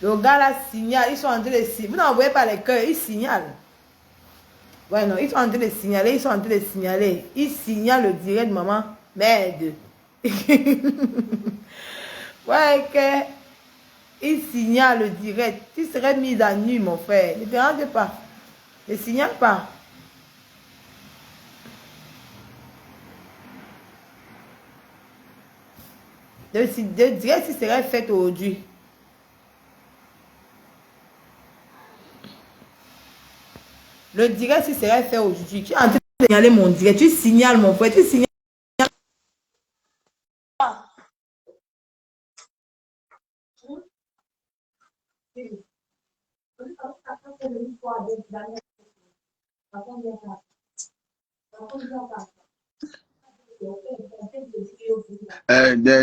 Le gars là signale, ils sont en train de signaler. Vous n'envoyez pas les cœurs, ils signalent. Ouais, non, ils sont en train de signaler, ils sont en train de signaler. Ils signalent le direct, maman. Merde. Ouais, que. Ils signalent le direct. Tu serais mis à nu, mon frère. Ne te dérange pas. Ne signale pas. Le direct, il serait fait aujourd'hui. Le direct, il serait fait aujourd'hui. Tu es en train de signaler mon direct. Tu signales, mon frère. Tu signales.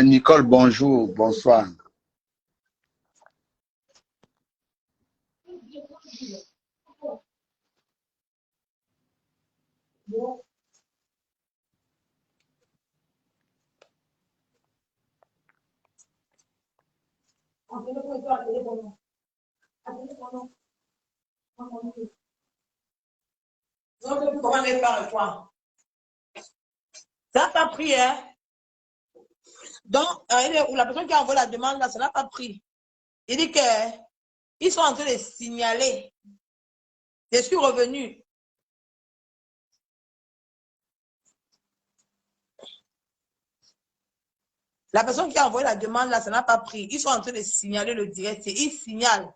Nicole, bonjour, bonsoir. Ça n'a pas pris, hein? Donc, la personne qui a envoyé la demande, là, ça n'a pas pris. Il dit qu'ils sont en train de signaler. Je suis revenu. La personne qui a envoyé la demande, là, ça n'a pas pris. Ils sont en train de signaler le direct. Ils signalent.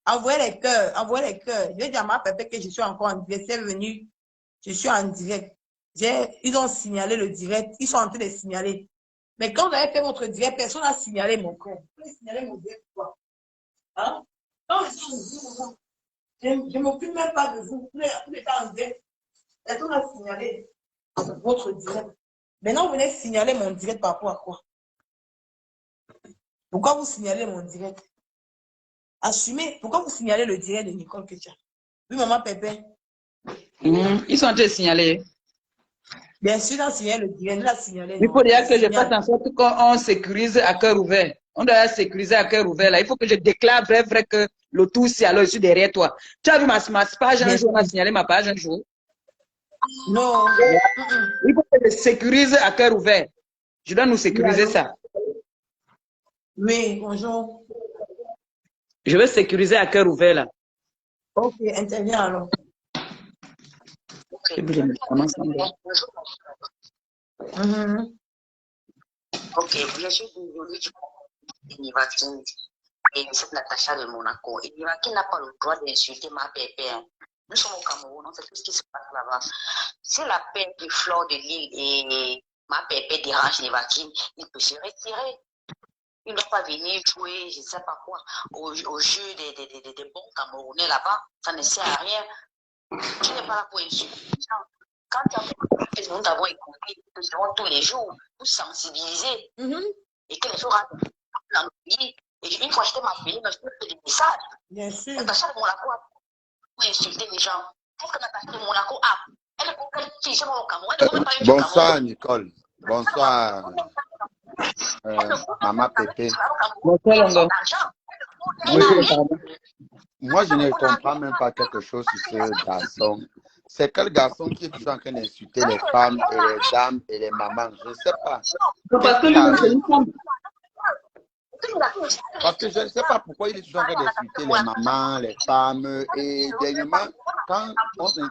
Envoyez les cœurs, envoyez les cœurs. Je vais dire à ma pépé que je suis encore en direct. C'est venu. Je suis en direct. Ils ont signalé le direct. Ils sont en train de signaler. Mais quand vous avez fait votre direct, personne n'a signalé mon cœur. Vous pouvez signaler mon direct quoi? Hein? Quand je ne m'occupe même pas de vous. Vous n'êtes pas en direct. Personne n'a signalé votre direct. Maintenant, vous venez signaler mon direct par rapport à quoi? Pourquoi vous signalez mon direct? Assumez. Pourquoi vous signalez le direct de Nicole Ketia? Oui, maman Pépé. Ils sont en train de signaler. Bien sûr, il a signalé le direct. Il a signalé. Il faut dire que je fasse en sorte qu'on sécurise à cœur ouvert. On doit sécuriser à cœur ouvert. Là. Il faut que je déclare vrai que le tout, c'est alors je suis derrière toi. Tu as vu ma page un jour, on a signalé ma page un jour. Non. Il faut que je sécurise à cœur ouvert. Je dois nous sécuriser ça. Oui, bonjour. Je veux sécuriser à cœur ouvert là. Ok, interviens alors. Ok, Ok, bien sûr, et c'est Natacha de Monaco. Et qui n'a pas le droit d'insulter ma pépé. Nous sommes au Cameroun, on sait tout ce qui se passe là-bas. Si la paix de Flore de Lille et ma pépé dérange Nivakine, il peut se retirer. Il ne doit pas venir jouer, je ne sais pas quoi, au jeu des bons Camerounais là-bas. Ça ne sert à rien. Tu n'es pas là pour insulter les gens. Quand nous avons écouté tous les jours pour sensibiliser et que les gens rentrent dans le pays. Et une fois j'étais ma fille, je fais des messages. Bien sûr. Natacha de Monaco pour insulter les gens. Qu'est-ce que Natacha de Monaco a? Elle est pour quelle fille au Cameroun? Bonsoir Nicole. Bonsoir Maman Pépé. Bonsoir Longo. Moi, je ne comprends même pas quelque chose sur ce garçon. C'est quel garçon qui est toujours en train d'insulter les femmes et les dames et les mamans? Je ne sais pas. Parce que lui, c'est une femme. Parce que je ne sais pas pourquoi il est toujours en train d'insulter les mamans, les femmes. Et dernièrement, quand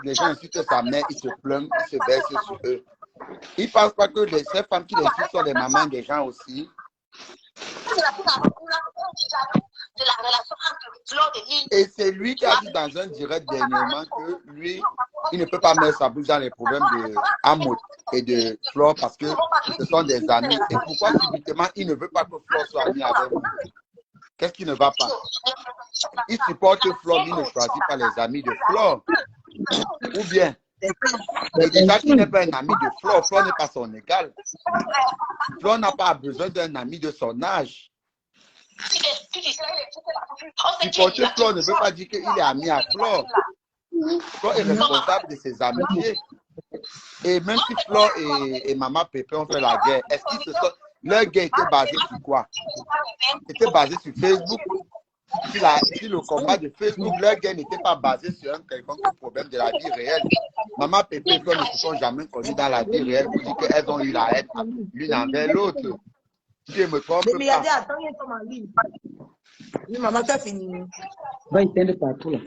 les gens insultent sa mère, ils se plaignent, ils se baissent sur eux. Ils ne pensent pas que ces femmes qui les insultent sont les mamans des gens aussi. Et c'est lui qui a dit dans un direct dernièrement que lui, il ne peut pas mettre sa bouche dans les problèmes de Amout et de Flore parce que ce sont des amis. Et pourquoi subitement il ne veut pas que Flore soit amie avec vous? Qu'est-ce qui ne va pas? Il supporte Flore, il ne choisit pas les amis de Flore. Ou bien, et déjà qu'il n'est pas un ami de Flore, Flore n'est pas son égal. Flore n'a pas besoin d'un ami de son âge. Supporter Flore ne veut pas dire qu'il est ami à Flore. Flore est responsable de ses amitiés. Et même si Flore et Maman Pépé ont fait la guerre, est-ce qu'ils se sont... Leur guerre était basée sur quoi? C'était basé sur Facebook. si le combat de Facebook, leur guerre n'était pas basé sur un quelconque problème de la vie réelle. Maman Pépé et Flo ne se sont jamais connus dans la vie réelle pour dire qu'elles ont eu la haine l'une envers l'autre. Si je me trompe Mais pas. attends, il y a comme en ligne. Oui, maman, tu as fini. Va éteindre partout là.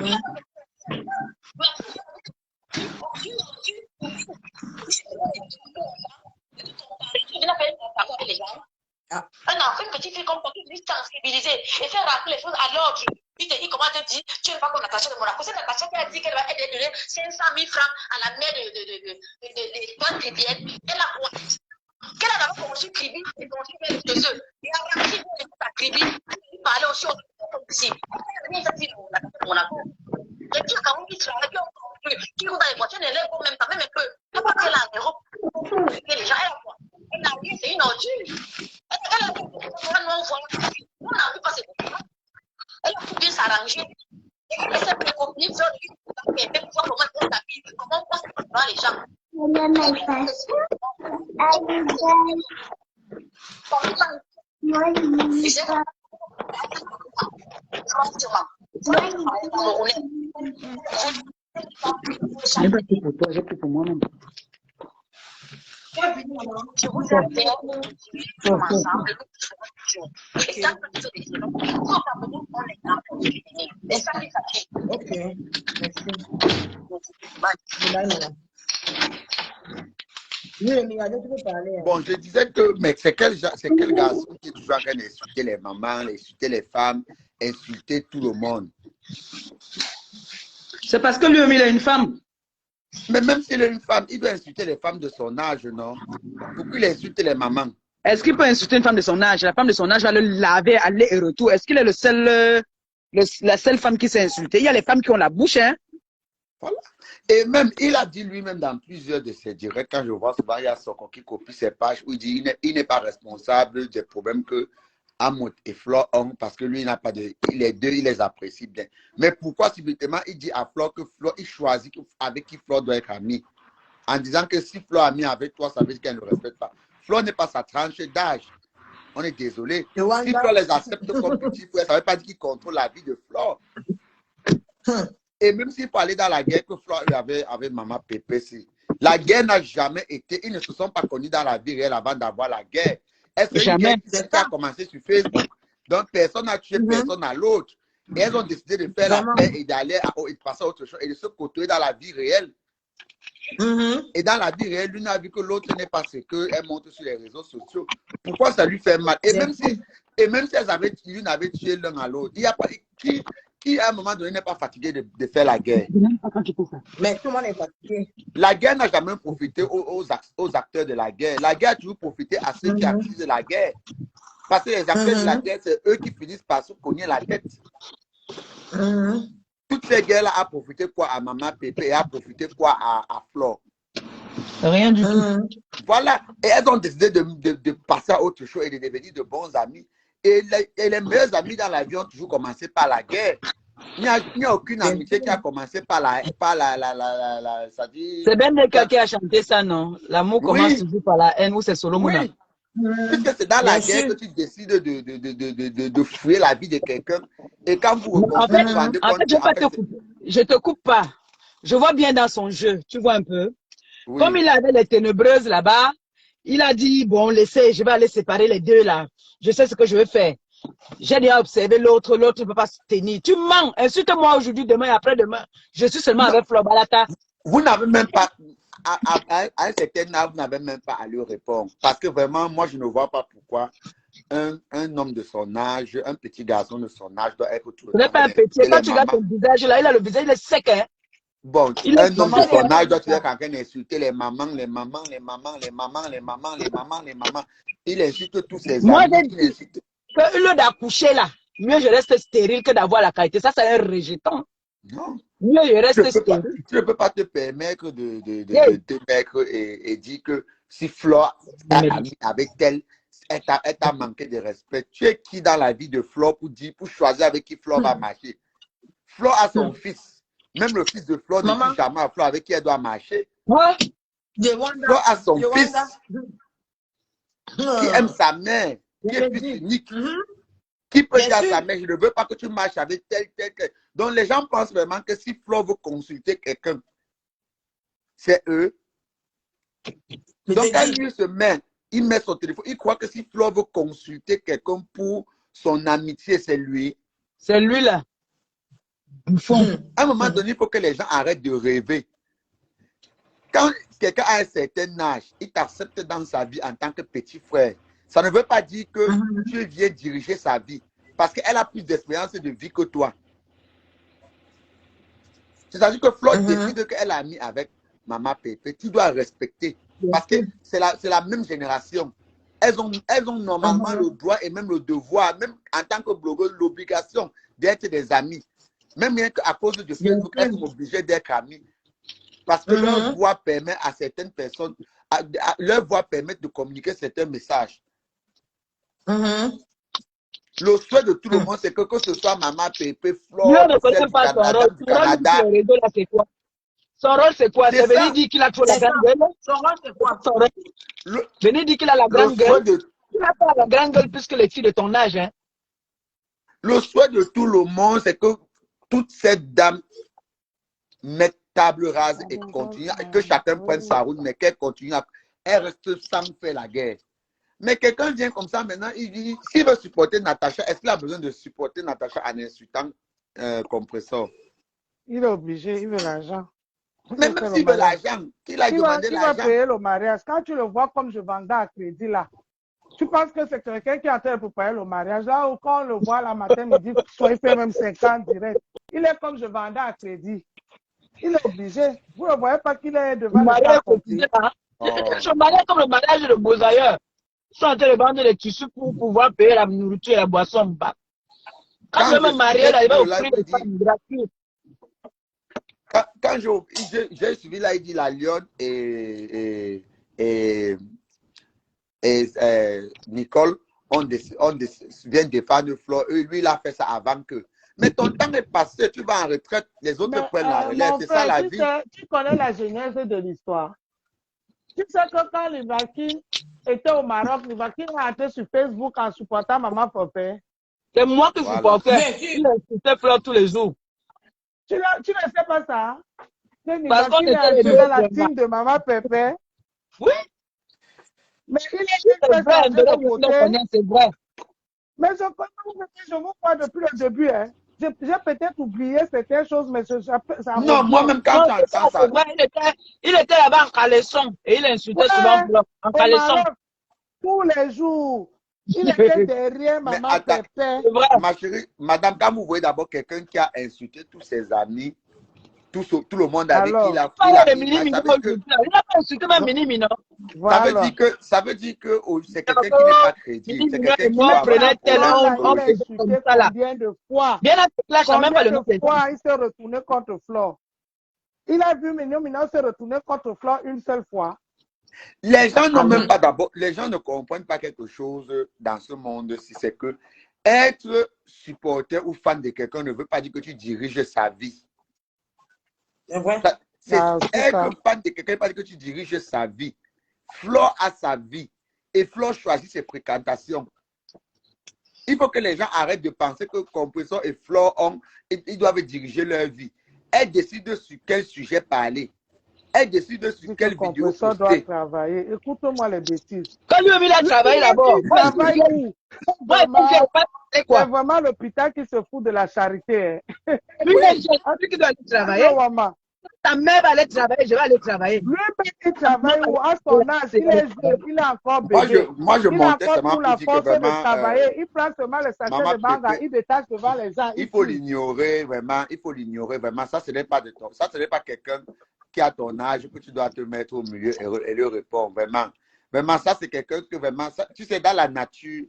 Un enfant, une petite fille comme toi, qui dit sensibiliser et faire rappeler les choses à l'ordre. Il te dit comment te dit, tu n'es pas comme Natacha de Monaco. C'est Natacha qui a dit qu'elle va donner 500 000 francs à la mère de l'étoile chrétienne. Elle a quoi? Qu'elle a d'abord commencé Kribi et commencé vers les œufs. Et après, si vous écoutez à Kribi, il parlait aussi aux autres ici. Elle a dit de Monaco. Et puis, quand on dit que qui roule dans les voitures, n'élève pas même pas, même un peu. Elle n'a pas qu'elle a un héros. Et les gens, elle a quoi? Elle a dit, c'est une ordure. Elle a dit, on n'a vu pas ces documents. Elle a pu s'arranger. Et elle s'est préconisée, elle voir comment elle s'habille, comment on passe devant les gens. Et c'est J'ai pas pris pour toi, j'ai pris pour moi-même. je vous appelle ensemble. Et ça peut être des choses. On est et ça fait fatigue. Ok, merci. Oui, le milliardaire, tu peux parler. Bon, je disais que, mais c'est quel garçon qui est toujours en train d'insulter les mamans, insulter les femmes, insulter tout le monde? C'est parce que lui-même, il a une femme. Mais même s'il est une femme, il doit insulter les femmes de son âge, non? Pourquoi il insulte les mamans? Est-ce qu'il peut insulter une femme de son âge? La femme de son âge va le laver, aller et retour. Est-ce qu'il est la seule femme qui s'est insultée? Il y a les femmes qui ont la bouche, hein? Voilà. Et même, il a dit lui-même dans plusieurs de ses directs, quand je vois souvent, il y a Soko qui copie ses pages, où il dit il n'est pas responsable des problèmes que Amout et Flore ont, parce que lui, il n'a pas de... Les deux, il les apprécie bien. Mais pourquoi, subitement, il dit à Flore que Flore, il choisit avec qui Flore doit être ami, en disant que si Flore est amie avec toi, ça veut dire qu'elle ne le respecte pas. Flore n'est pas sa tranche d'âge. On est désolé. Si Flore les accepte comme petit frère, ça ne veut pas dire qu'il contrôle la vie de Flore. Et même s'il faut aller dans la guerre que Flore avait avec Maman Pépé, la guerre n'a jamais été, ils ne se sont pas connus dans la vie réelle avant d'avoir la guerre. Est-ce une guerre qui a commencé sur Facebook? Donc personne n'a tué personne à l'autre. Et elles ont décidé de faire la paix et d'aller de passer à autre chose et de se côtoyer dans la vie réelle. Et dans la vie réelle, l'une a vu que l'autre n'est pas ce qu'elle montre sur les réseaux sociaux. Pourquoi ça lui fait mal? Et même si l'une avait tué l'un à l'autre, il n'y a pas qui à un moment donné n'est pas fatigué de faire la guerre. Mais tout le monde est fatigué. La guerre n'a jamais profité aux acteurs de la guerre. La guerre a toujours profité à ceux qui accusent la guerre. Parce que les acteurs de la guerre, c'est eux qui finissent par se cogner la tête. Toutes ces guerres-là a profité quoi à Maman Pépé et a profité quoi à Flore? Rien du tout. Voilà. Et elles ont décidé de passer à autre chose et de devenir de bons amis. Et les meilleurs amis dans la vie ont toujours commencé par la guerre. Il n'y a aucune amitié qui a commencé par ça dit... C'est Ben Neka qui a chanté ça, non? L'amour commence toujours par la haine ou c'est Solomon? Oui. Puisque c'est dans la guerre que tu décides de fouiller la vie de quelqu'un. Et quand vous rencontrez, je te coupe pas. Je vois bien dans son jeu, tu vois un peu. Oui. Comme il avait les ténébreuses là-bas, il a dit, bon, laissez, je vais aller séparer les deux là. Je sais ce que je vais faire. J'ai déjà observé l'autre ne peut pas se tenir. Tu mens, insulte-moi aujourd'hui, demain et après-demain. Je suis seulement avec Flore Balata. Vous n'avez même pas, à un certain âge, vous n'avez même pas à lui répondre. Parce que vraiment, moi, je ne vois pas pourquoi un homme de son âge, un petit garçon de son âge doit être tout le temps. Ce n'est pas un petit. Quand tu regardes ton visage là, il a le visage, il est sec, hein. Bon, un homme de son âge doit être en train d'insulter les mamans. Il insulte tous ses amis. Moi, j'ai dit que lieu d'accoucher là, mieux je reste stérile que d'avoir la qualité. Ça, c'est un rejeton. Non. Mieux je reste stérile. Tu ne peux pas te permettre de te mettre et dire que si Flore est amie avec elle, elle t'a manqué de respect. Tu es qui dans la vie de Flore pour choisir avec qui Flore va marcher? Flore a son fils. Même le fils de Flore ne dit jamais à Flore avec qui elle doit marcher. Ouais. Flore a son fils qui aime sa mère, qui est fils unique. Qui peut Bien dire à sûr. sa mère, je ne veux pas que tu marches avec tel. Donc, les gens pensent vraiment que si Flo veut consulter quelqu'un, c'est eux. Je Donc, te quand dis. lui se met, il met son téléphone, il croit que si Flo veut consulter quelqu'un pour son amitié, c'est lui. C'est lui là. Bouffon. À un moment donné, il faut que les gens arrêtent de rêver. Quand quelqu'un a un certain âge, il t'accepte dans sa vie en tant que petit frère. Ça ne veut pas dire que tu viens diriger sa vie. Parce qu'elle a plus d'expérience de vie que toi. C'est-à-dire que Flo décide qu'elle a mis avec Maman Pépé. Tu dois respecter. Parce que c'est la même génération. Elles ont normalement le droit et même le devoir, même en tant que blogueuse, l'obligation d'être des amis. Même rien qu'à cause de Facebook, elles sont obligées d'être amies. Parce que leur voix permet à certaines personnes, leur voix permet de communiquer certains messages. Le souhait de tout le monde, c'est que ce soit Maman Pépé, Flo, Lui, on ne celle connaît du pas son Canada, rôle. du Son rôle sur Canada. le réseau, là, c'est quoi? Son rôle, c'est quoi? C'est C'est venir ça. dire qu'il a trop la C'est ça. grande gueule. Son rôle, c'est quoi? Son rôle. Venir dire qu'il a la grande souhait gueule. de Tu n'as pas la grande gueule plus que les filles de ton âge. Hein. Le souhait de tout le monde, c'est que toute cette dame mette table rase et continue, que chacun prenne sa route, mais qu'elle continue, elle reste sans faire la guerre. Mais quelqu'un vient comme ça maintenant, il dit, s'il veut supporter Natacha, est-ce qu'il a besoin de supporter Natacha en insultant Compressor? Il est obligé, il veut l'argent. Mais même s'il veut l'argent, qu'il a demandé Il va l'argent. payer le mariage. Quand tu le vois comme je vendais à crédit là, tu penses que c'est quelqu'un qui est en train de payer le mariage. Là où quand on le voit le matin, midi, soit il fait même 50 direct. Il est comme je vendais à crédit. Il est obligé. Vous ne voyez pas qu'il est devant le cas complet. Son mariage comme le mariage de Beaux-Ailleurs. Ils sont en train de vendre les tissus pour pouvoir payer la nourriture et la boisson. Quand je me mariais, là, il va offrir des femmes gratuites. Quand j'ai suivi là, il dit la Lyon et Nicole viennent défendre Flo. Lui, il a fait ça avant que. Mais ton temps est passé, tu vas en retraite, les autres prennent la relève, c'est ça la vie. Tu connais la genèse de l'histoire. Tu sais que quand Livakin était au Maroc, Livakin a été sur Facebook en supportant Maman Popé. C'est moi qui supportais. Il insultait Flo tous les jours. Tu ne sais pas ça? Parce qu'on était les deux dans la team de Maman Pépé. Oui. Mais il est vrai, c'est vrai. Mais je vous crois depuis le début. Hein. J'ai peut-être oublié certaines choses, mais ça non, moi-même, quand j'entends ça. Il était là-bas en caleçon et il insultait souvent Flo. En caleçon. Tous les jours. Il était derrière Maman Pépé. Ma chérie, madame, quand vous voyez d'abord quelqu'un qui a insulté tous ses amis, tout le monde a dit qu'il a il n'a pas insulté même Minimi, non? Ça veut dire que c'est quelqu'un qui n'est pas crédible. C'est quelqu'un qui prenait combien de fois? Bien là, même pas le nom. Il s'est retourné contre Flo. Il a vu Minimi s'est retourné contre Flo une seule fois. Les gens n'ont même pas d'abord, les gens ne comprennent pas quelque chose dans ce monde, si c'est que être supporter ou fan de quelqu'un ne veut pas dire que tu diriges sa vie. C'est vrai. Être fan de quelqu'un ne veut pas dire que tu diriges sa vie. Flo a sa vie et Flo choisit ses fréquentations. Il faut que les gens arrêtent de penser que Compressor et Flo ils doivent diriger leur vie. Elles décident sur quel sujet parler. Elle décide sur quelle vidéo poster. Doit travailler. Écoute-moi les bêtises. Quand lui-même il a travaillé d'abord. C'est vraiment l'hôpital qui se fout de la charité. Lui, c'est qui doit aller travailler. Ta mère va aller travailler, je vais aller travailler. Lui, il travaille ou à son âge, il est encore bébé. Moi, je montais seulement pour dire que vraiment... il prend seulement le sachet de manga, il détache devant les gens. Il faut l'ignorer, vraiment. Il faut l'ignorer, vraiment. Ça, ce n'est pas de toi. Ça, ce n'est pas quelqu'un qui a ton âge que tu dois te mettre au milieu et lui répondre, vraiment. Vraiment, ça, c'est quelqu'un que vraiment... Ça, tu sais, dans la nature,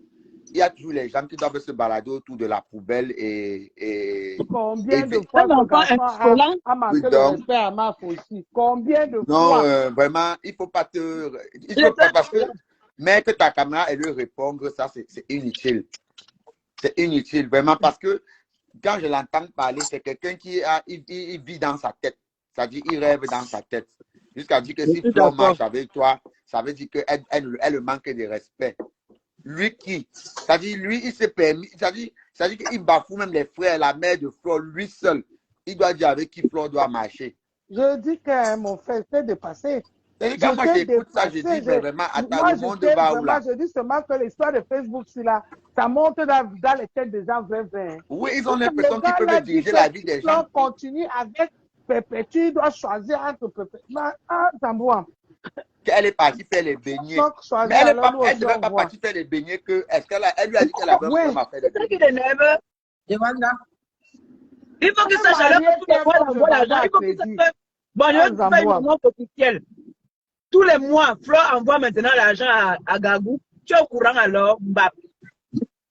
il y a toujours les gens qui doivent se balader autour de la poubelle et combien de fois ton garçon a manqué le respect à Maf aussi? Combien de fois? Non, vraiment, il ne faut pas te... Il faut pas, parce que mettre ta caméra et lui répondre, ça, c'est inutile. C'est inutile, vraiment, parce que quand je l'entends parler, c'est quelqu'un qui il vit dans sa tête. C'est-à-dire, il rêve dans sa tête. Jusqu'à dire que si Flo marche avec toi, ça veut dire qu'elle manque de respect. Lui qui? C'est-à-dire, lui, il s'est permis, c'est-à-dire qu'il bafoue même les frères, la mère de Flore, lui seul. Il doit dire avec qui Flore doit marcher. Je dis que mon frère s'est dépassé. C'est quand moi j'écoute ça, je dis, mais vraiment, attends, Moi, le monde va où là? je dis seulement que l'histoire de Facebook, là, ça monte dans les têtes des gens vrais. Oui, ils ont l'impression qu'ils peuvent diriger la vie des gens. Continue avec Perpétue, doit choisir entre Perpétue. Ah, Zamboua. Elle est partie faire les beignets. Mais elle ne devait pas partir faire les beignets que. Est-ce qu'elle lui a dit qu'elle avait un problème à faire les beignets? C'est ça qui l'énerve. Il faut que ça sache que tous les mois, on envoie l'argent. Il faut que ça sache. Bon, je vais faire une annonce officielle. Tous les mois, Flore envoie maintenant l'argent à Gagou. Tu es au courant alors, Mbap.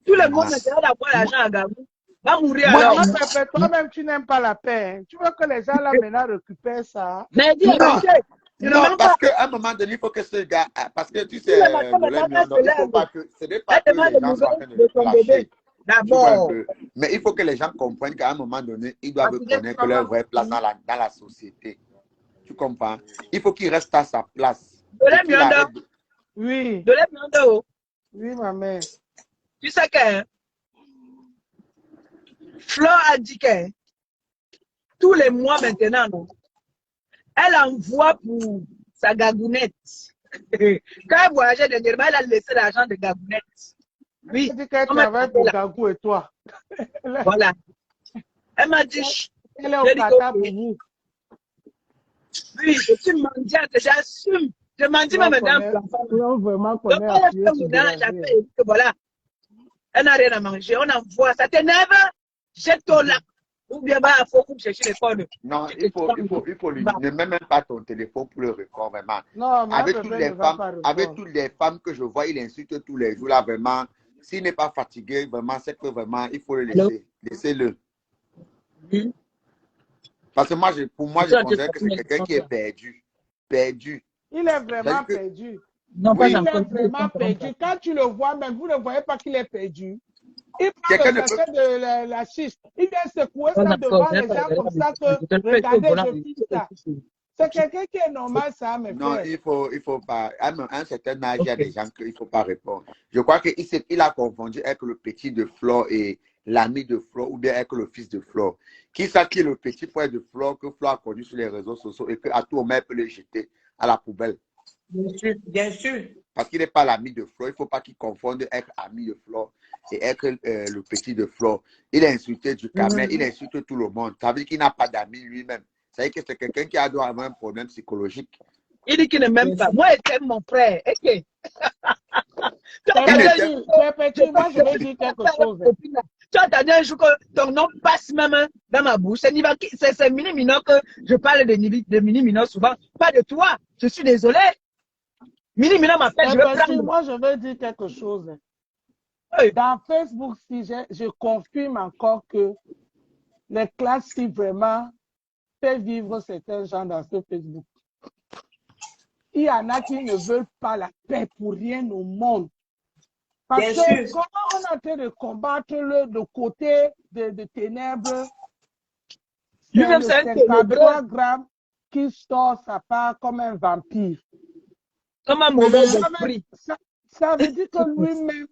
Tous les mois, maintenant, elle envoie l'argent à Gagou. Va mourir alors. Toi-même, tu n'aimes pas la paix. Tu veux que les gens là maintenant récupèrent ça. Mais dis, non, parce qu'à un moment donné, il faut que ce gars. Parce que tu sais, il ne faut pas que. Ce n'est pas que les gens soient en train de le lâcher. D'abord. Mais il faut que les gens comprennent qu'à un moment donné, ils doivent connaître leur vraie place dans la société. Tu comprends? Il faut qu'il reste à sa place. Oui. Oui, ma mère. Tu sais que Flore a dit que tous les mois maintenant, non, elle envoie pour sa gagounette. Quand elle voyageait dernièrement, elle a laissé l'argent de gagounette. Oui. Elle dit qu'elle travaille pour Gagou et toi. Voilà. Elle m'a dit, elle est au Qatar pour vous. Oui, je suis mendiante, j'assume. Je m'en dis même maintenant. Voilà. Elle n'a rien à manger. On envoie. Ça t'énerve? Jette-toi là. Ou bien il faut chercher les fonds. Non, il faut lui. Ne mets même pas ton téléphone pour le record, vraiment. Non, avec toutes les femmes que je vois, il insulte tous les jours là, vraiment. S'il n'est pas fatigué, vraiment, c'est que vraiment, il faut le laisser. Laissez-le. Parce que moi, pour moi, je considère que c'est quelqu'un qui est perdu. Perdu. Il est vraiment perdu. Non, oui, il est vraiment perdu. Quand tu le vois, même vous ne voyez pas qu'il est perdu. Il prend le sachet de la schiste. Il vient secouer ça devant les gens comme ça que, regardez, je fiche ça. C'est quelqu'un qui est normal, ça, mes frères. Non, il faut pas. À un certain âge, il y a des gens qu'il ne faut pas répondre. Je crois qu'il a confondu avec le petit de Flore et l'ami de Flore, ou bien avec le fils de Flore. Qui sait qui est le petit frère de Flore que Flore a connu sur les réseaux sociaux et qu'à tout moment, elle peut le jeter à la poubelle. Bien sûr, bien sûr. Parce qu'il n'est pas l'ami de Flore. Il ne faut pas qu'il confonde être ami de Flore et être le petit de Flore. Il a insulté du Camer, il insulte tout le monde. Ça veut dire qu'il n'a pas d'amis lui-même. Ça veut dire que c'est quelqu'un qui doit avoir un problème psychologique. Il dit qu'il ne m'aime pas. Moi, j'aime mon frère. Okay. Moi, je vais dire quelque chose. Tu as entendu un jour que ton nom passe même dans ma bouche. C'est Mini Mino que je parle de Mini Mino souvent. Pas de toi. Je suis désolé. Mini Mino m'appelle. Moi, je vais dire quelque chose. Dans Facebook, si je confirme encore que les classes qui vraiment fait vivre certains gens dans ce Facebook. Il y en a qui ne veulent pas la paix pour rien au monde. Parce que comment on est en train de combattre le côté de ténèbres, c'est le 3 grammes qui sort sa part comme un vampire. Comme un mauvais esprit. Ça veut dire que lui-même,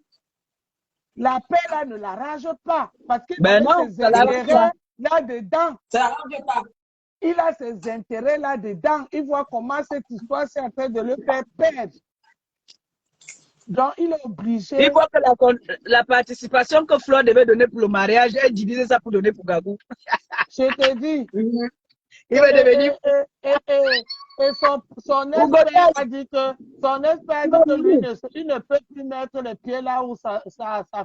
la paix là ne l'arrange pas. Parce qu'il a ses intérêts là-dedans. Ça l'arrange pas. Il a ses intérêts là-dedans. Il voit comment cette histoire s'est en train de le faire perdre. Donc, il est obligé. Il voit que la participation que Flore devait donner pour le mariage, elle divise ça pour donner pour Gagou. Je te dis. Il va devenir. Et son expert a dit que lui ne peut plus mettre les pieds là où sa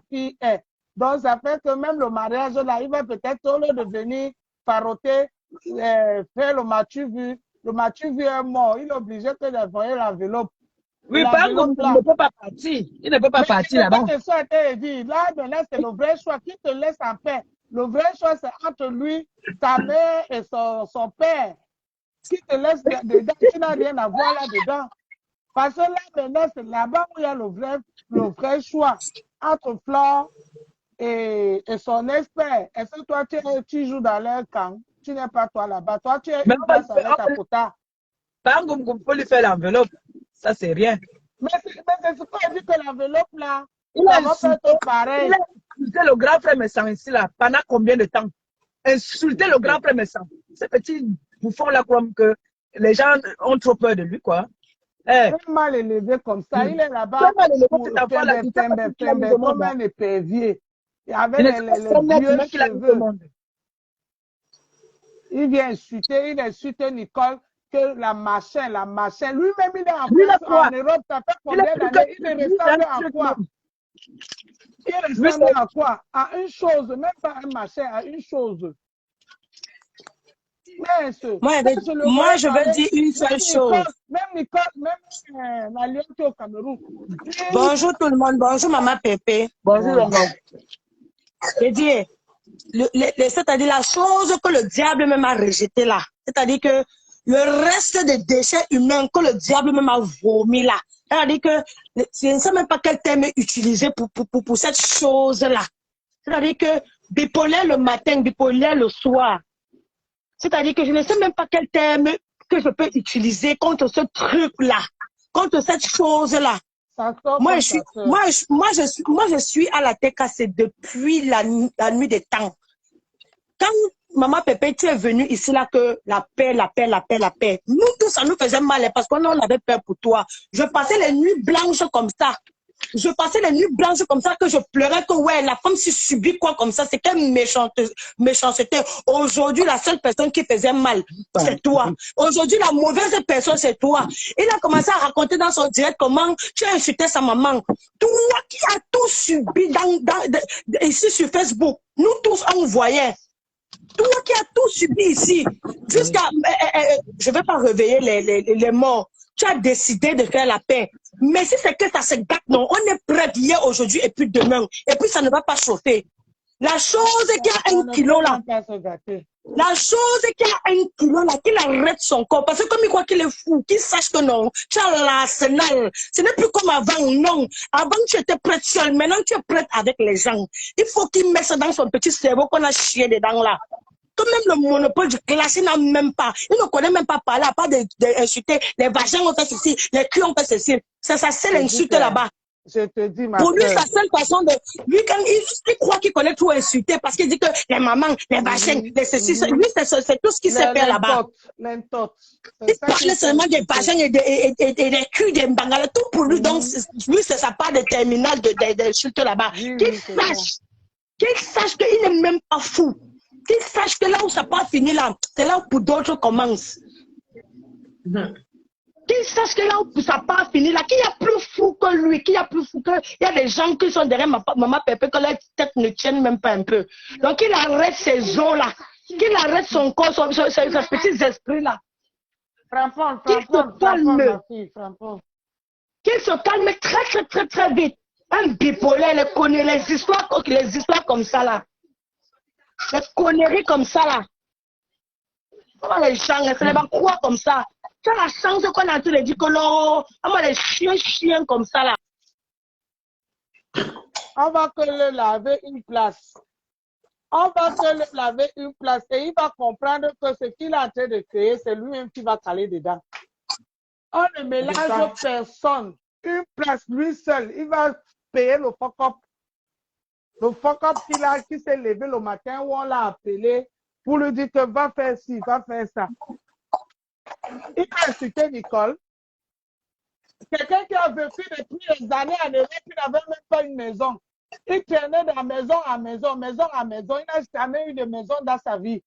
fille est. Donc, ça fait que même le mariage là, il va peut-être au lieu de venir faroter, faire le matu vu. Le matu vu est mort. Il est obligé d'envoyer l'enveloppe. Oui, par contre, il ne peut pas partir. Il ne peut pas partir là-bas. Là, maintenant, c'est le vrai choix. Qui te laisse en paix? Le vrai choix, c'est entre lui, ta mère et son père. Qui te laisse dedans, tu n'as rien à voir là-dedans. Parce que là, maintenant, c'est là-bas où il y a le vrai choix entre Flore et son expert. Est-ce que toi, tu joues dans leur camp? Tu n'es pas toi là-bas. Toi, tu es une place avec ta quota. Par contre, on peut lui faire l'enveloppe. Ça, c'est rien. Mais c'est ce qu'on dit que l'enveloppe là, Il a Ça va faire insulté, tout pareil. il a insulté le grand frère Messan ici là, pendant combien de temps? Insulter le grand frère Messan. Ce petit bouffon là, comme que les gens ont trop peur de lui, quoi. Eh, Très mal élevé comme ça. Il est très là-bas mal élevé pour cet enfant là, il fait pas tout ce qu'il a mis au monde comme là. un épervier. Il avait Il ne sait pas les connaître vieux même qu'il a mis au cheveux. monde. Il vient insulter, il insulte Nicole, que la machin. Lui-même, il est en Lui, il a France, quoi? en Europe, ça fait Il a combien plus d'années? que Il lui, ressemble un à truc quoi? même. Il Lui, ressemble à quoi? À une chose, même pas un machin, à une chose. Mais Moi, je veux dire une seule chose. Même Nicole, même la Lyon qui est au Cameroun. Bonjour tout le monde. Bonjour Maman Pépé. Bonjour, Longo. Je dis, c'est-à-dire la chose que le diable même a rejetée là. C'est-à-dire que le reste des déchets humains que le diable même a vomi là. C'est-à-dire que je ne sais même pas quel terme utiliser pour cette chose-là. C'est-à-dire que bipolaire le matin, bipolaire le soir. C'est-à-dire que je ne sais même pas quel terme que je peux utiliser contre ce truc-là, contre cette chose-là. Moi, je suis à la tête cassée depuis la nuit des temps. Quand Maman Pépé, tu es venue ici là que la paix. Nous tous, ça nous faisait mal parce qu'on avait peur pour toi. Je passais les nuits blanches comme ça. Je passais les nuits blanches comme ça que je pleurais que ouais, la femme s'y subit quoi comme ça, c'est quelle méchanceté. Aujourd'hui, la seule personne qui faisait mal, c'est toi. Aujourd'hui, la mauvaise personne, c'est toi. Il a commencé à raconter dans son direct comment tu as insulté sa maman. Toi qui as tout subi ici sur Facebook, nous tous on voyait. Toi qui as tout subi ici, jusqu'à... je ne vais pas réveiller les morts. Tu as décidé de faire la paix. Mais si c'est que ça se gâte, non, on est prêt hier, aujourd'hui et puis demain. Et puis ça ne va pas chauffer. La chose qui a 1 kilo là, la chose qui a 1 kilo là, qu'il arrête son corps. Parce que comme il croit qu'il est fou, qu'il sache que non, tu as l'arsenal. Ce n'est plus comme avant, non. Avant tu étais prête seule, maintenant tu es prête avec les gens. Il faut qu'il mette ça dans son petit cerveau qu'on a chié dedans là. Que même le monopole du clash, il n'a même pas. Il ne connaît même pas parler, à part d'insulter. Les vagins ont fait ceci, les culs ont fait ceci. C'est sa seule insulte là-bas. Je te dis, ma Pour lui, soeur. sa seule façon de... Lui, quand il croit qu'il connaît tout insulter parce qu'il dit que les mamans, les vagins, les ceci, lui, c'est tout ce qu'il sait faire là-bas. Il parlait seulement des vagins et des culs, des bangala, tout pour lui. Donc, lui, c'est sa part de terminale d'insulte là-bas. Qu'il sache qu'il n'est même pas fou. Qu'il sache que là où ça n'a pas fini là, c'est là où pour d'autres commence. Qu'il sache que là où ça n'a pas fini là, qu'il y a plus fou que lui, qu'il y a plus fou que... Il y a des gens qui sont derrière Maman Pépé que leur tête ne tienne même pas un peu. Donc qu'il arrête ses os là, qu'il arrête son corps, ses petits esprits là. Qu'il se calme. Qu'il se calme très vite. Un bipolaire, il connaît les histoires comme ça là. Les conneries comme ça là. Comment les gens, c'est les croire comme ça. Tu as la chance qu'on a tous les dit que non, comment les chiens comme ça là. On va que le laver une place. On va que le laver une place et il va comprendre que ce qu'il est en train de créer, c'est lui-même qui va caler dedans. On ne mélange personne. Une place, lui seul, il va payer le fuck-up. Le fuck-up qui s'est levé le matin où on l'a appelé pour lui dire que va faire ci, va faire ça. Il a insulté Nicole. Quelqu'un qui a vécu depuis des années en Europe, qui n'avait même pas une maison. Il traînait de maison à maison. Il n'a jamais eu de maison dans sa vie.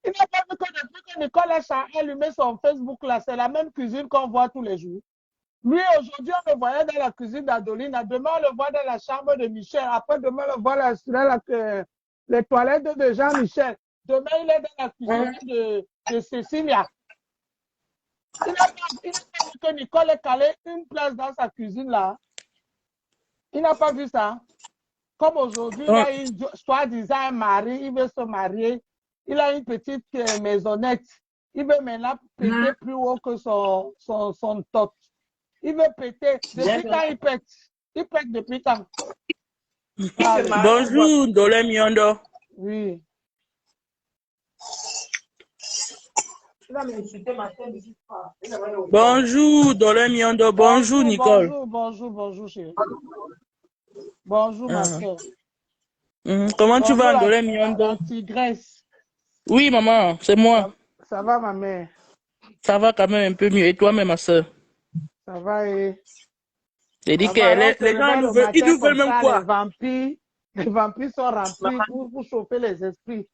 Il n'a pas vu que depuis que Nicole a allumé son Facebook, là, c'est la même cuisine qu'on voit tous les jours. Lui, aujourd'hui, on le voyait dans la cuisine d'Adeline. Demain, on le voit dans la chambre de Michel. Après, demain, on le voit dans les toilettes de Jean-Michel. Demain, il est dans la cuisine de Cécilia. Il n'a pas vu que Nicole ait calé une place dans sa cuisine là. Il n'a pas vu ça. Comme aujourd'hui, il a une soi-disant un mari, il veut se marier. Il a une petite maisonnette. Il veut maintenant péter plus haut que son tot. Il veut péter. Depuis quand il pète? Il pète depuis quand? Bonjour, Dolé Miondo. Oui. Bonjour, Dolé Miondo. Bonjour, Nicole. Bonjour, chérie. Bonjour, ma Ah. soeur. Comment tu Bonjour, vas, la Andolé Miondo? tigresse. Oui, maman, c'est moi. Ça va, ma mère? Ça va quand même un peu mieux. Et toi-même, ma soeur? Ça va et... J'ai dit Ça que va, alors, on se les gens, réveille le ils matin nous veulent comme même ça, quoi? les vampires sont remplis pour chauffer les esprits.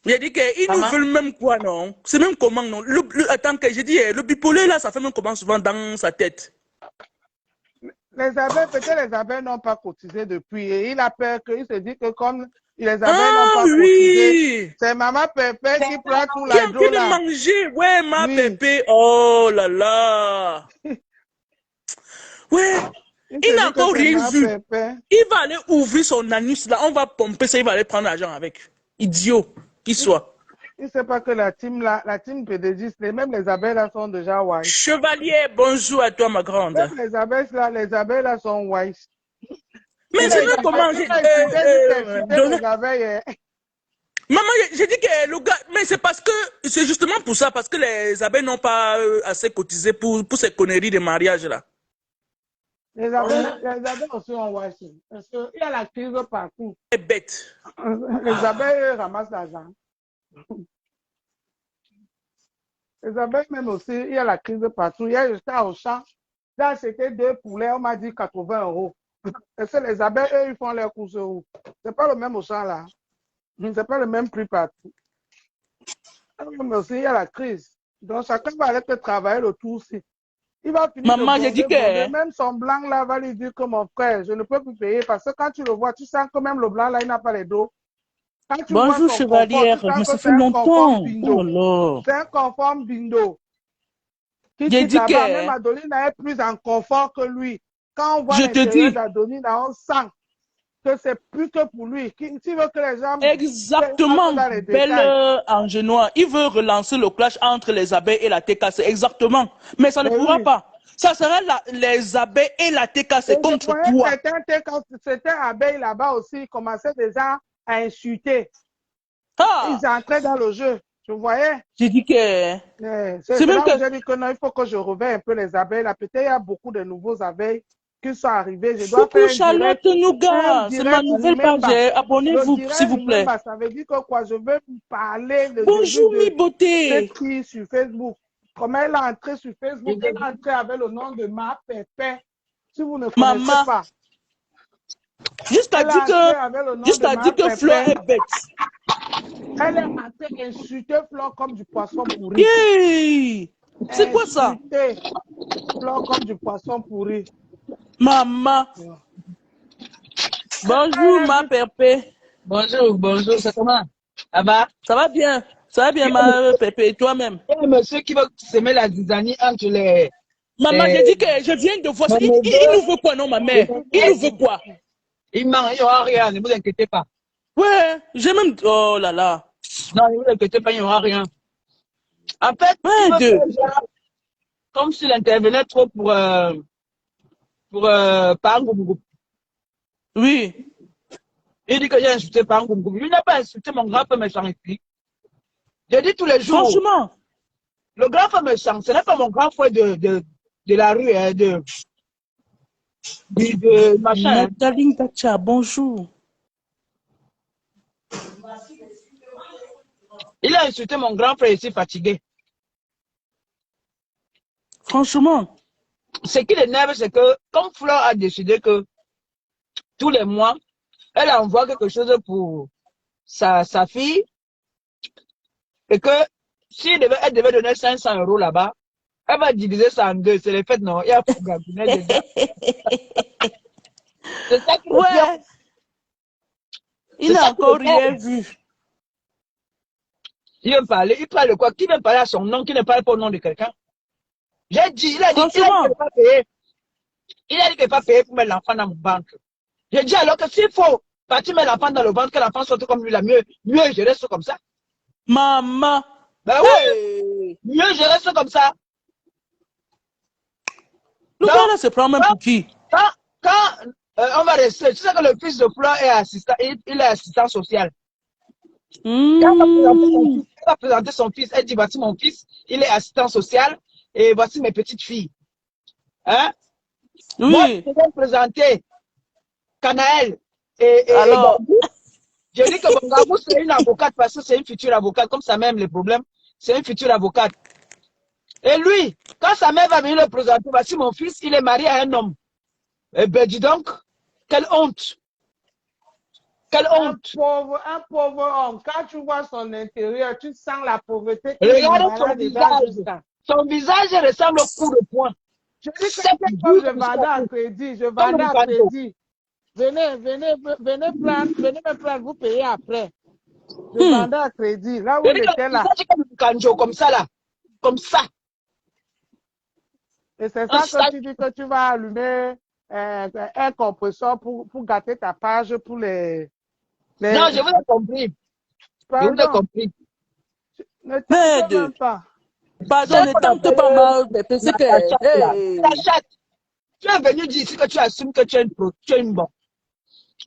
J'ai dit qu'ils nous Maman, veulent même quoi, non? C'est même comment, non? Attends, j'ai dit, le bipolaire, là, ça fait même comment souvent dans sa tête. Les abeilles, peut-être les abeilles n'ont pas cotisé depuis. Et il a peur qu'il se dit que comme les abeilles n'ont Ah pas cotisé, oui! c'est Maman Pépé qui prend tout Qui est en l'hydro train de là. manger? Ouais, ma Oui. pépé. Oh là là! Ouais! Il Il se n'a dit que encore c'est rien Maman vu. Pépé. Il va aller ouvrir son anus là, on va pomper ça, il va aller prendre l'argent avec. Idiot qu'il soit. Il ne sait pas que la team PDG, même les abeilles là sont déjà wise. Chevalier, bonjour à toi, ma grande. Même les abeilles là sont wise. Mais Il c'est a même comment il a insulté donner. les abeilles. Maman, j'ai dit que le gars, mais c'est parce que, c'est justement pour ça, parce que les abeilles n'ont pas assez cotisé pour ces conneries de mariage là. Les abeilles aussi ont wise. Parce qu'il y a la crise partout. C'est bête. Les abeilles ramassent l'argent. Les abeilles même aussi, il y a la crise partout. Hier, j'étais au champ, j'ai acheté 2 poulets, on m'a dit 80 €. Est-ce que les abeilles, eux, ils font leurs courses où? C'est pas le même au champ là. C'est pas le même prix partout. Mais aussi, il y a la crise. Donc, chacun va aller travailler le tour aussi. Il va finir Maman, de j'ai dit bonder. que, Même son blanc là va lui dire que mon frère, je ne peux plus payer parce que quand tu le vois, tu sens que même le blanc là, il n'a pas les dos. Quand tu vois bonjour son confort, chevalière, tu sens mais que ça c'est fait un conforme longtemps. Oh bindo. là. C'est un conforme bindo. Qui J'ai quitte dit là-bas, même que, Adoline est plus en confort que lui. Quand on voit je te l'intérieur dis, d'Adoline, on sent que c'est plus que pour lui. S'il veut que les gens entrent exactement, dans les belle détails. Angenois. Il veut relancer le clash entre les abeilles et la TKC, exactement. Mais ça ne Mais pourra oui. pas. Ça sera les abeilles et la Et TKC je contre voyais toi. quand c'était abeille là-bas aussi, ils commençaient déjà à insulter. Ah, Ils entraient dans le jeu. Je voyais. j'ai dit que, C'est c'est même là que, où j'ai dit que non, il faut que je réveille un peu les abeilles. Là, peut-être il y a beaucoup de nouveaux abeilles qui sont arrivés. Je dois coucou faire Charlotte un Nougat, c'est ma direct nouvelle page. Lumemba. Le Abonnez-vous, s'il direct vous plaît. Lumemba, ça veut dire que quoi? Je veux vous parler le début Bonjour, mi de cette beauté. fille sur Facebook. Comment elle est entrée sur Facebook? Elle est entrée avec le nom de Ma Pépé. Si vous ne connaissez Maman, pas, juste à elle est dire entrée que, avec le nom de Ma Flo Pépé. est bête. Elle est entrée insulter Flore comme du poisson pourri. Yay! C'est quoi ça? Insulter Flore comme du poisson pourri. Maman, bonjour ma pépé. Bonjour, bonjour, c'est comment? Ça va? Ça va bien ma pépé, et toi-même? Il y a un monsieur qui veut semer la zizanie entre Maman, j'ai dit que je viens de voir ça. mon Il neveu nous veut quoi, non, ma et mère? mon Il nous ex. veut quoi? Il ment, il n'y aura rien, ne vous inquiétez pas. Ouais, j'ai même... Oh là là. Non, ne vous inquiétez pas, il n'y aura rien. En fait, il Ouais, veut deux. faire genre, comme s'il intervenait trop Pangoum. Oui. Il dit que j'ai insulté Pangoum. Il n'a pas insulté mon grand frère méchant ici. Je dis tous les jours, Franchement. le grand frère méchant, ce n'est pas mon grand frère de la rue, hein, de machin. Hein. Nathalie Tacha, bonjour. Il a insulté mon grand frère ici fatigué. Franchement. Ce qui l'énerve, c'est que comme Flore a décidé que tous les mois, elle envoie quelque chose pour sa fille et que si elle devait donner 500 € là-bas, elle va diviser ça en deux. C'est le fait, non? Il y a Fougagunet dedans. C'est ça qui le pire. Ouais. Il n'a encore rien vu. Il veut parler. Il parle de quoi? Qui veut parler à son nom, qui ne parle pas au nom de quelqu'un? J'ai dit, il a dit qu'il ne pas payer. Il a dit qu'il ne pas payer pour mettre l'enfant dans mon banque. J'ai dit alors que s'il faut partir mettre l'enfant dans le ventre, que l'enfant sorte comme lui, mieux je reste comme ça. Maman. Ben oui, mieux je reste comme ça. Le gars là se prend même pour qui? Quand on va rester, tu sais que le fils de Flore est assistant, il est assistant social. Quand elle va présenter son fils, elle dit voici mon fils, il est assistant social et voici mes petites filles. Hein? Oui. Moi, je vais me présenter. Canaël et Alors, Gabou. Je dis que Gabou, c'est une avocate parce que c'est une future avocate, comme ça même les problèmes, c'est une future avocate. Et lui, quand sa mère va venir le présenter, voici mon fils, il est marié à un homme. Eh ben, dis donc, quelle honte. Quelle honte. Un pauvre homme. Quand tu vois son intérieur, tu sens la pauvreté qu'il Regarde son malade dedans visage. jusqu'à. Son visage ressemble au coup de poing. Je dis que C'est c'est comme dur je vendais à crédit. Je comme vendais le à canto. crédit. Venez me prendre, vous payez après. Je vendais à crédit. Là où il était là. C'est comme le canto, comme ça là. Comme ça. Et c'est ça que tu dis que tu vas allumer un compresseur pour gâter ta page pour les... Non, je vous ai compris. Je vous ai compris. Ne tente même pas. Pardon, ne tente pas mal, Pépé, c'est que... Hey. Tu es venu dire ici que tu assumes que tu es une bonne.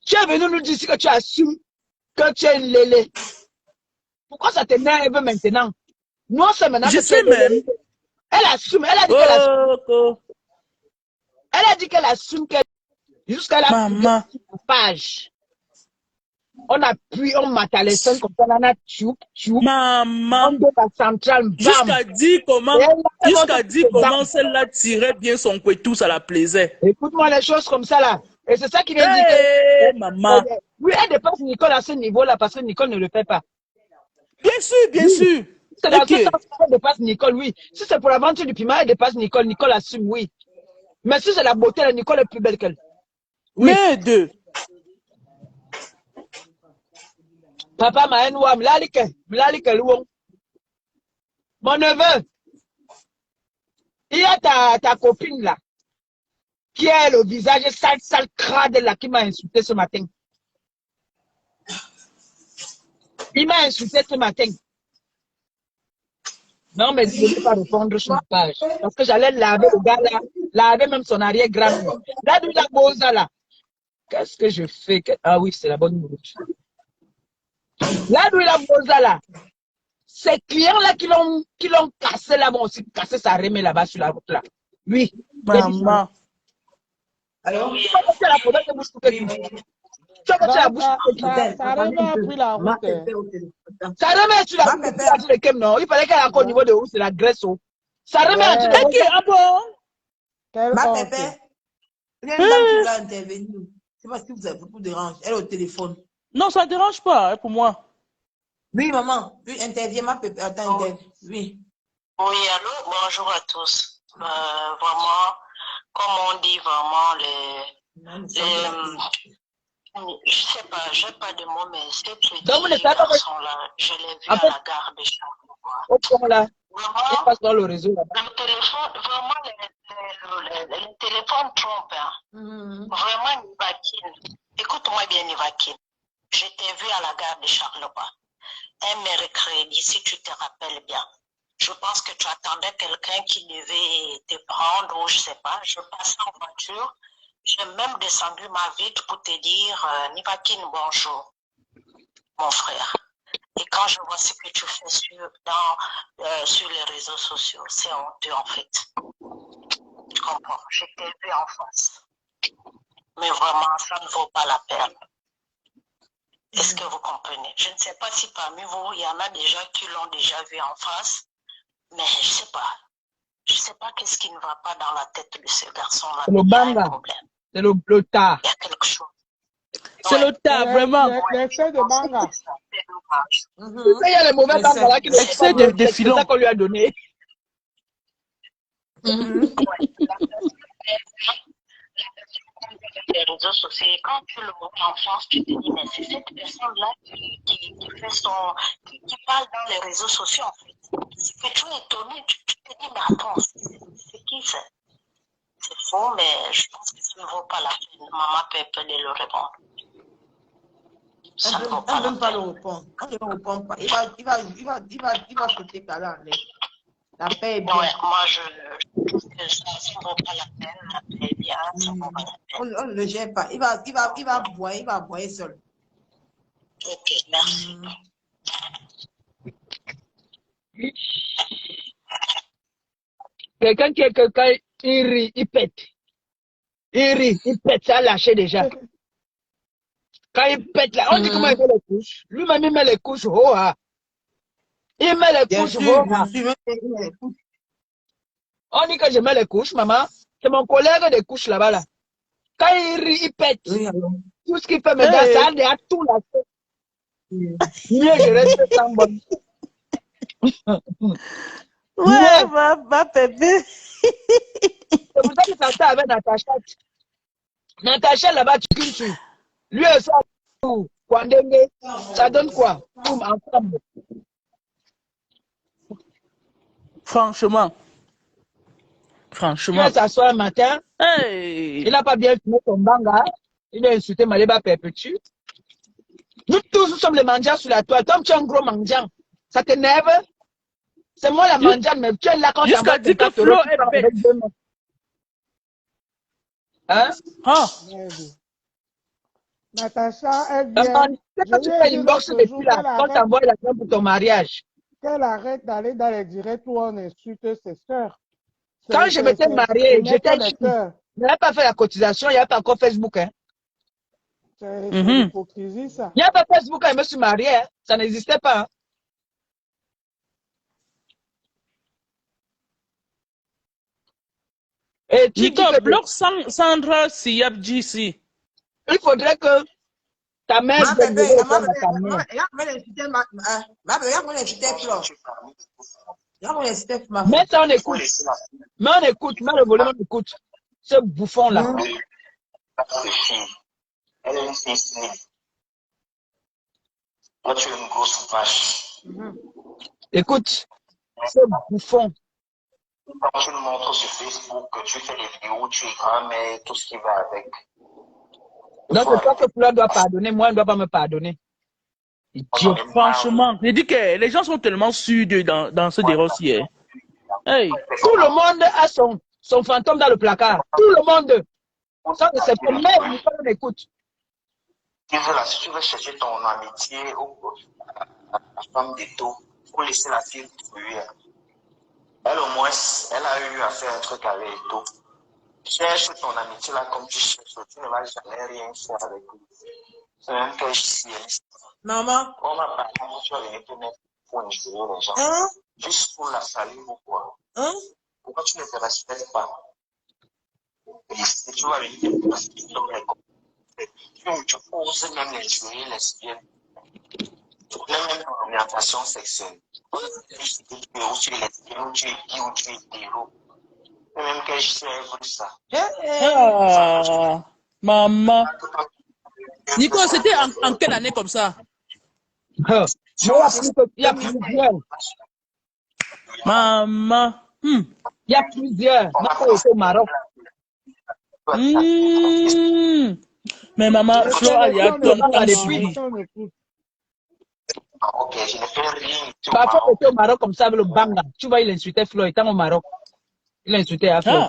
Tu es venu nous dire ici que tu assumes que tu es une lélé. Pourquoi ça t'énerve maintenant? Non, c'est maintenant Je que sais même. Elle assume, elle a dit qu'elle assume. Elle a dit qu'elle assume qu'elle... Jusqu'à la page. On appuie, on matalaise comme ça, on a tchoup. Maman. On donne la centrale, bam. Jusqu'à dire comment celle-là tirait bien son couetou, ça la plaisait. Écoute-moi les choses comme ça là. Et c'est ça qui vient dire que... maman. Oui, elle dépasse Nicole à ce niveau-là parce que Nicole ne le fait pas. Bien sûr, bien sûr. C'est dans ce sens qu'elle dépasse Nicole, oui. Si c'est pour la vente du piment, elle dépasse Nicole. Nicole assume, oui. Mais si c'est la beauté, la Nicole est plus belle qu'elle. Oui. Mais deux. Papa m'a un ouam, mon neveu, il y a ta copine là, qui a le visage sale, crade là, qui m'a insulté ce matin. Il m'a insulté ce matin. Non, mais je ne vais pas répondre sur ma page. Parce que j'allais laver le gars là, laver même son arrière-grand-mère. Là, d'où la bosa là. Qu'est-ce que je fais? Ah oui, c'est la bonne nourriture. Là, d'où la bosa là. Ces clients-là qui l'ont cassé là, vont aussi casser sa remée là-bas sur la route là. Oui. Maman. Alors? Tu vas passer la photo de bouche pour que tu la bouche pour que tu Ça a pris la route. Ça remet sur la route de Kem, non? Il fallait qu'elle ait au niveau de où c'est la Grèce. Ça remet à la Ok, ah bon? Ma pépé, il y a une dame qui voulait intervenir. C'est parce que vous dérange. Elle est au téléphone. Non, ça ne dérange pas pour moi. Oui, maman. Oui, intervient, ma pépé. Attends, oui. Oui, allô, bonjour à tous. Vraiment, comme on dit, vraiment, je sais pas, j'ai pas de mots, mais ces petits garçons-là, je l'ai vu à la gare de Charleroi. Là. Vraiment, passe dans le réseau, le téléphone, vraiment, le téléphone trompe. Hein. Vraiment, Nivakine. Écoute-moi bien, Nivakine. Je t'ai vu à la gare de Charleroi. Un mercredi, si tu te rappelles bien. Je pense que tu attendais quelqu'un qui devait te prendre, ou je sais pas. Je passais en voiture. J'ai même descendu ma vitre pour te dire, Nivakine, bonjour, mon frère. Et quand je vois ce que tu fais sur les réseaux sociaux, c'est honteux en fait. Tu comprends? Je t'ai vu en face. Mais vraiment, ça ne vaut pas la peine. Est-ce que vous comprenez? Je ne sais pas si parmi vous, il y en a déjà qui l'ont déjà vu en face, mais je sais pas. Je sais pas qu'est-ce qui ne va pas dans la tête de ce garçon-là. Le banga. C'est le tas. Il y a quelque chose. C'est le tas, vraiment. L'excès de banga. Il y a les mauvais bangas là qui ne sont pas de filons. C'est ça qu'on lui a donné. Les réseaux sociaux, quand tu le vois en France, tu te dis, mais c'est cette personne-là qui parle dans les réseaux sociaux, en fait. C'est que tu es étonné, tu te dis, mais attends, c'est qui ça? C'est faux, mais je pense que ça ne vaut pas la peine. Maman peut de le répondre. Ça ne vaut pas la peine. On ne le répond pas. Il va sauter par là. La paix est bien. Ouais, moi, je trouve que ça ne vaut pas la peine. La paix est bien, ça ne vaut pas la peine. On ne le gère pas. Il va boire seul. Ok, merci. Quelqu'un, il rit, il pète. Il rit, il pète, ça a lâché déjà. Quand il pète là, on dit comment il met les couches. Lui-même, il met les couches haut. Hein. Il met les Bien couches sûr, haut. bien sûr. Même On dit que je mets les couches, maman. C'est mon collègue des couches là-bas. Là. Quand il rit, il pète. oui, alors. Tout ce qu'il fait me gars, ça a déjà tout là. Mieux, je reste sans bonne. Ouais, ma bébé. C'est pour ça que ça t'a avec Natacha. Natacha là-bas, tu cultives. Lui, ça, ça donne quoi? Boum, ensemble. Franchement. Il va s'asseoir le matin. Hey. Il n'a pas bien fumé son banga. Il a insulté Maléba Perpétue. Nous tous, nous sommes les mendiants sur la toile. Toi, tu es un gros mendiant. Ça t'énerve? C'est moi la mendiante, mais tu es là quand tu jusqu'à dire que Flo est bête. Hein? Ah. Natacha, elle vient. Quand tu fais une boxe depuis là, quand tu envoies la femme pour ton mariage. Qu'elle arrête d'aller dans les directs où on insulte ses soeurs. Quand je m'étais mariée, j'étais ici. Je n'avais pas fait la cotisation, il n'y avait pas encore Facebook. Hein. C'est l'hypocrisie, ça. Il n'y a pas Facebook quand je me suis mariée. Hein. Ça n'existait pas. Hein. Et tu Nico, bloque Sandra Siabji ici. Il faudrait que ta mère vienne ta mère. Mais ça, on écoute. Mais on écoute, mais le volume, on écoute. Ce bouffon-là. Elle est une fille snille. Toi, tu es une grosse vache. Écoute, ce bouffon. Quand tu nous montres sur Facebook que tu fais des vidéos, tu es grand-mère, tout ce qui va avec. Donc, c'est toi que Fleur doit pardonner, moi, elle ne doit pas me pardonner. Idiot. Franchement, je dis que les gens sont tellement sûrs dans ce dérossier. Hey. Tout le monde a son fantôme dans le placard. Tout le monde. Ça, c'est pour même, on écoute. Si tu veux chercher ton amitié à la femme d'Eto, il faut laisser la fille fuir. Elle, au moins, elle a eu à faire un truc avec Eto. Cherche ton amitié là comme tu cherches, tu ne vas jamais rien faire avec lui. C'est même que je suis. Maman. On m'a parlé, tu vas venir te mettre pour injurier les gens. Juste pour la saluer ou quoi. Pourquoi tu ne te respectes pas? Et si tu vas venir te respecter dans les tu oses même injurier lesbiennes. Même l'orientation sexuelle. Tu es lesbienne, ou tu es gay, ou tu es hétéro. Même que je sais ça. Ah, maman. Nico, c'était en quelle année comme ça? Il y a plusieurs. Maman. Il y a plusieurs. Moi, au Maroc. Mais maman, Flo, il y a ton temps suivi. Ok, je ne fais rien. Parfois, on était au Maroc comme ça avec le banga. Tu vois, il insultait Flo, étant au Maroc. Il insultait à Flo.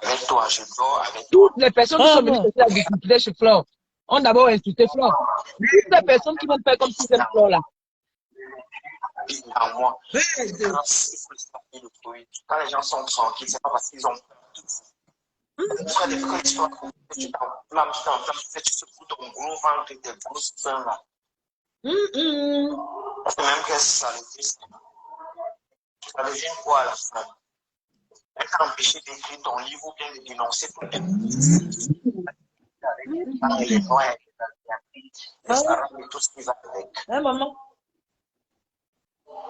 Avec toi, je dors avec toutes les personnes qui sont venues chercher la difficulté chez Flo ont d'abord insulté Flo. Toutes les personnes qui viennent faire comme si c'était Flo là. Moi. Quand les gens sont tranquilles, c'est pas parce qu'ils ont peur. Tu t'enflammes, tu secoues ton gros ventre et tes grosses seins là. Parce que même que ça devient quoi à la fin? Elle t'a empêché d'écrire ton livre ou bien de dénoncer tout le monde. Tout ce qui va avec. Maman.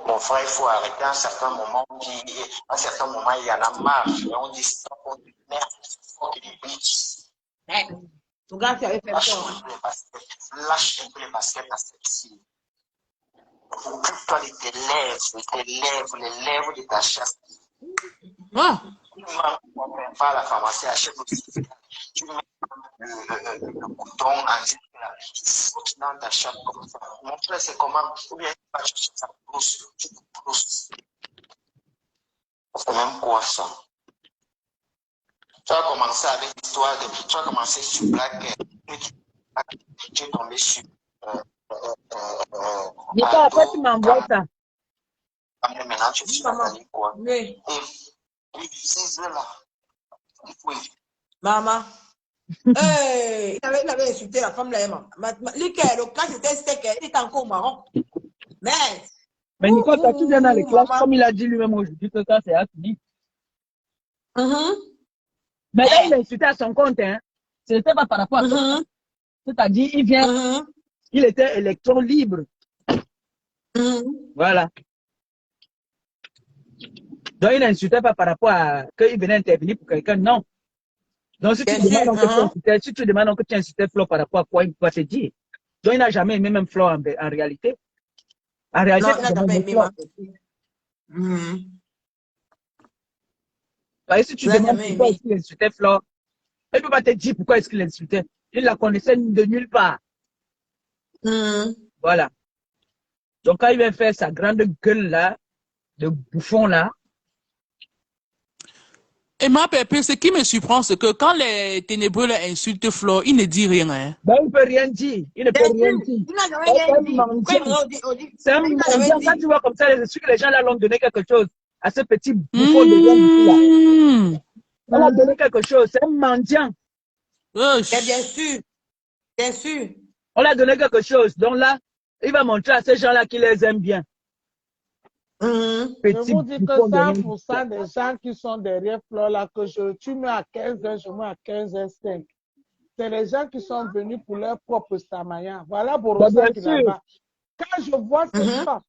Mon frère, il faut arrêter à un certain moment. Il y en a marre. Et on dit stop, on dit merde, fuck les bitches. Ton gars, tu avais fait ça. Lâche un peu les baskets à celle-ci. Occupe-toi de tes lèvres, les lèvres de ta chasse. Tu vas à la pharmacie, achète tu mets le bouton anti-là, tu sautes dans ta chatte comme ça. Mon frère, c'est comment, ou bien tu vas chercher sa brousse, tu te brousses. C'est même quoi ça? Tu vas commencer avec l'histoire tu vas commencer sur Black, tu es tombé sur. Nico, après tu m'envoies ça. Maintenant, tu fais quoi? Oui. Et ils disent là. Maman. Il avait insulté la femme là. Le cas, c'était sec, il était encore au Maroc. Mais Nicole, quand tu viens dans les classes, maman. comme il a dit lui-même aujourd'hui, que ça, c'est fini. Mais là, il a insulté à son compte, hein. Ce n'était pas par rapport à ça. C'est-à-dire, il vient, il était électron libre. Voilà. Donc, il n'insultait pas par rapport à qu'il venait intervenir pour quelqu'un, non. Donc, si tu demandes que tu insultais Flo par rapport à quoi, il va te dire. Donc, il n'a jamais aimé même Flo en réalité. En réalité, Non, il n'a jamais aimé ma copine. Parce que si tu demandes pourquoi il insultait Flo, il ne peut pas te dire pourquoi est-ce qu'il l'insultait. Il la connaissait de nulle part. Voilà. Donc, quand il vient faire sa grande gueule là, de bouffon là. Et ma pépé, ce qui me surprend, c'est que quand les ténébreux insultent Flo, il ne dit rien. Hein. Ben, il ne peut rien dire. Il ne peut rien dire. Il n'a jamais rien dit. C'est un mendiant. Quand tu vois comme ça, je suis que les gens là l'ont donné quelque chose à ce petit bouffon de là. On a donné quelque chose. C'est un mendiant. Bien sûr. Bien sûr. On l'a donné quelque chose. Donc là, il va montrer à ces gens-là qu'il les aime bien. Je vous dis que 100% des gens qui sont derrière Flo là, que tu mets à 15h, je mets à 15h05. C'est les gens qui sont venus pour leur propre Samaya. Voilà Borosa qui est là-bas. Quand je vois cette femme,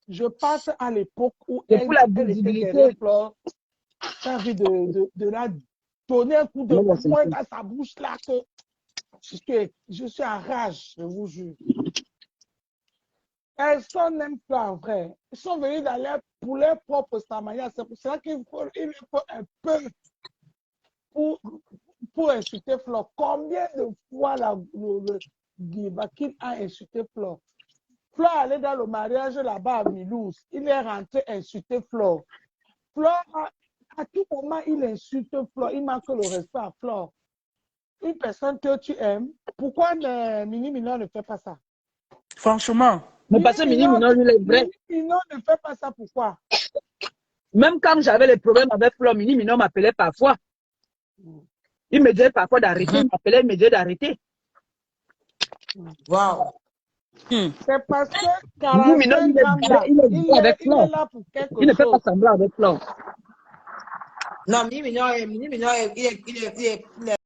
je pense à l'époque où elle était derrière Flo. J'ai envie de la donner un coup de poing dans sa bouche là que je suis en rage, je vous jure. Elles sont même pas en vrai. Ils sont venus pour leur propre Samaya. C'est pour ça qu'il faut un peu pour insulter Flo. Combien de fois Guy a insulté Flo? Flo allait dans le mariage là-bas à Milouz. Il est rentré insulter Flo. Flo, à tout moment, il insulte Flo. Il manque le respect à Flo. Une personne que tu aimes, pourquoi Mini Minon ne fait pas ça? Franchement. Mais parce que Mini Minon, lui, il est vrai. Mini Minon ne fait pas ça, pourquoi? Même quand j'avais les problèmes avec Flo, Mini Minon m'appelait parfois. Il me disait parfois d'arrêter, il m'appelait, il me disait d'arrêter. Wow. C'est parce que 45 ans là, il est là pour quelque chose. Il ne fait pas semblant avec Flo. Non, Mini Minon, il est